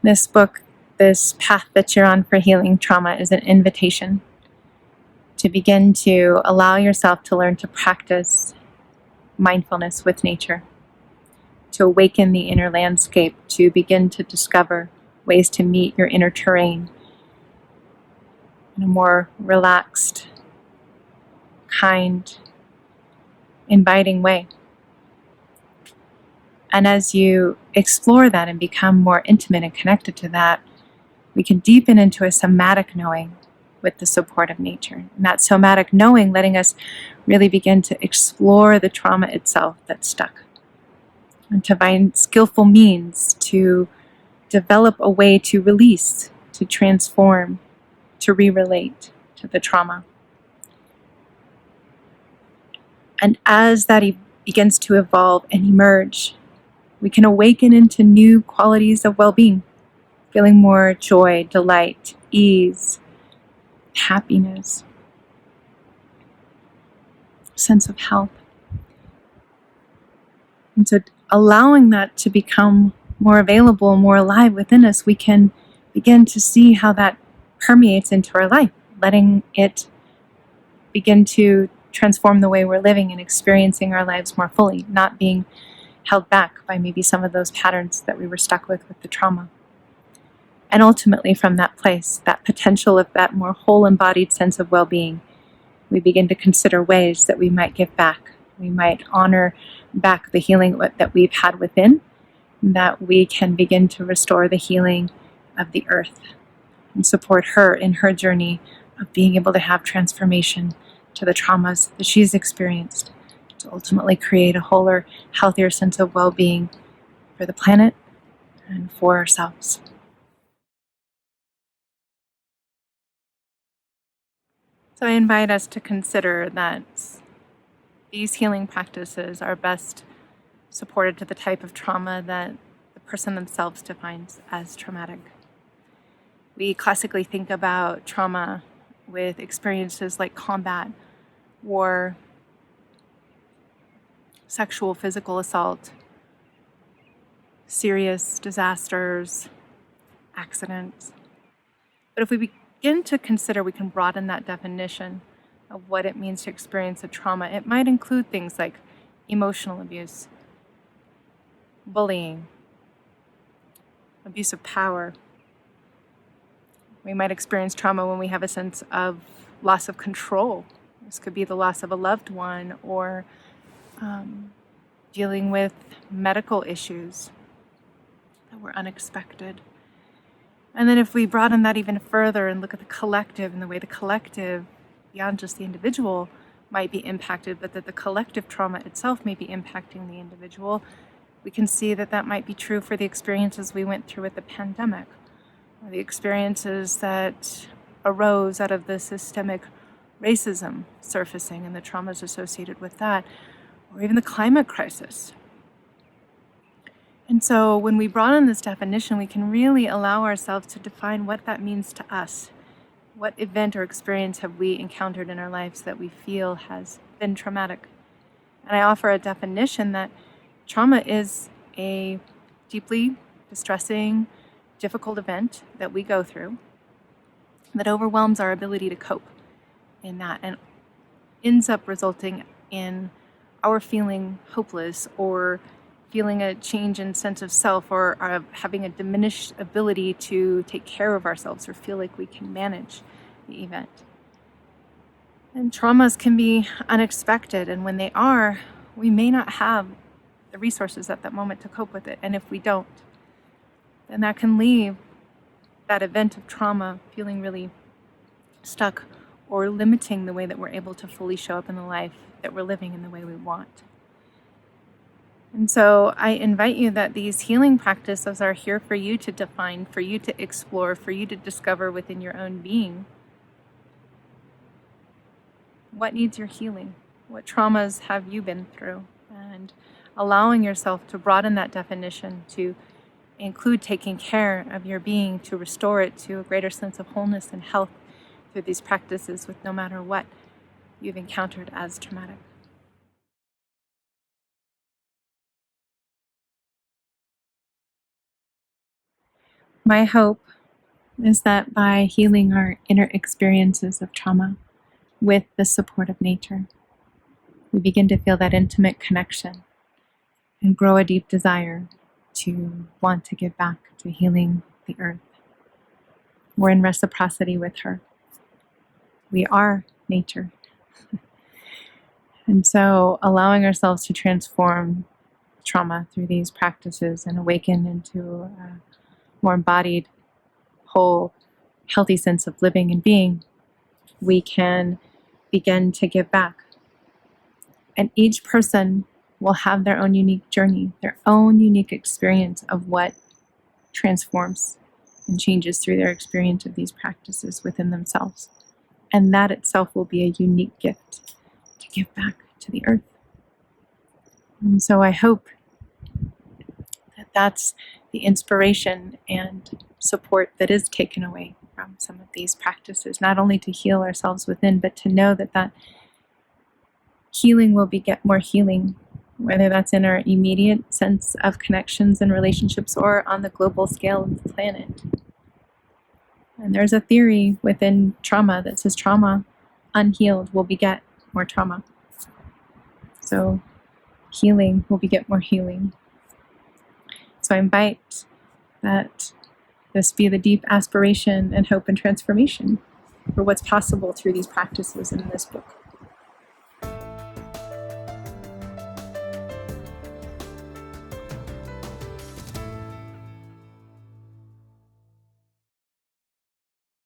This book, this path that you're on for healing trauma, is an invitation to begin to allow yourself to learn to practice mindfulness with nature, to awaken the inner landscape, to begin to discover ways to meet your inner terrain in a more relaxed, kind, inviting way. And as you explore that and become more intimate and connected to that, we can deepen into a somatic knowing with the support of nature. And that somatic knowing letting us really begin to explore the trauma itself that's stuck, and to find skillful means to develop a way to release, to transform, to re-relate to the trauma. And as that begins to evolve and emerge, we can awaken into new qualities of well-being, feeling more joy, delight, ease, happiness, sense of health. And so allowing that to become more available, more alive within us, we can begin to see how that permeates into our life, letting it begin to transform the way we're living and experiencing our lives more fully, not being held back by maybe some of those patterns that we were stuck with the trauma. And ultimately, from that place, that potential of that more whole embodied sense of well-being, we begin to consider ways that we might give back. We might honor back the healing that we've had within, that we can begin to restore the healing of the earth and support her in her journey of being able to have transformation to the traumas that she's experienced, to ultimately create a wholer, healthier sense of well-being for the planet and for ourselves. So I invite us to consider that these healing practices are best supported to the type of trauma that the person themselves defines as traumatic. We classically think about trauma with experiences like combat, war, sexual, physical assault, serious disasters, accidents. But if we begin to consider, we can broaden that definition of what it means to experience a trauma. It might include things like emotional abuse, bullying, abuse of power. We might experience trauma when we have a sense of loss of control. This could be the loss of a loved one, or dealing with medical issues that were unexpected. And then if we broaden that even further and look at the collective and the way the collective, beyond just the individual, might be impacted, but that the collective trauma itself may be impacting the individual, we can see that that might be true for the experiences we went through with the pandemic, or the experiences that arose out of the systemic racism surfacing and the traumas associated with that, or even the climate crisis. And so when we broaden this definition, we can really allow ourselves to define what that means to us. What event or experience have we encountered in our lives that we feel has been traumatic? And I offer a definition that trauma is a deeply distressing, difficult event that we go through that overwhelms our ability to cope in that and ends up resulting in our feeling hopeless, or feeling a change in sense of self, or having a diminished ability to take care of ourselves or feel like we can manage the event. And traumas can be unexpected, and when they are, we may not have the resources at that moment to cope with it. And if we don't, then that can leave that event of trauma feeling really stuck, or limiting the way that we're able to fully show up in the life that we're living in the way we want. And so I invite you that these healing practices are here for you to define, for you to explore, for you to discover within your own being. What needs your healing? What traumas have you been through? And allowing yourself to broaden that definition to include taking care of your being, to restore it to a greater sense of wholeness and health through these practices, with no matter what you've encountered as traumatic. My hope is that by healing our inner experiences of trauma with the support of nature, we begin to feel that intimate connection and grow a deep desire to want to give back to healing the earth. We're in reciprocity with her. We are nature. And so allowing ourselves to transform trauma through these practices and awaken into a more embodied, whole, healthy sense of living and being, we can begin to give back. And each person will have their own unique journey, their own unique experience of what transforms and changes through their experience of these practices within themselves. And that itself will be a unique gift to give back to the earth. And so I hope that that's the inspiration and support that is taken away from some of these practices, not only to heal ourselves within, but to know that that healing will beget more healing, whether that's in our immediate sense of connections and relationships or on the global scale of the planet. And there's a theory within trauma that says trauma unhealed will beget more trauma. So healing will beget more healing. So I invite that this be the deep aspiration and hope and transformation for what's possible through these practices in this book.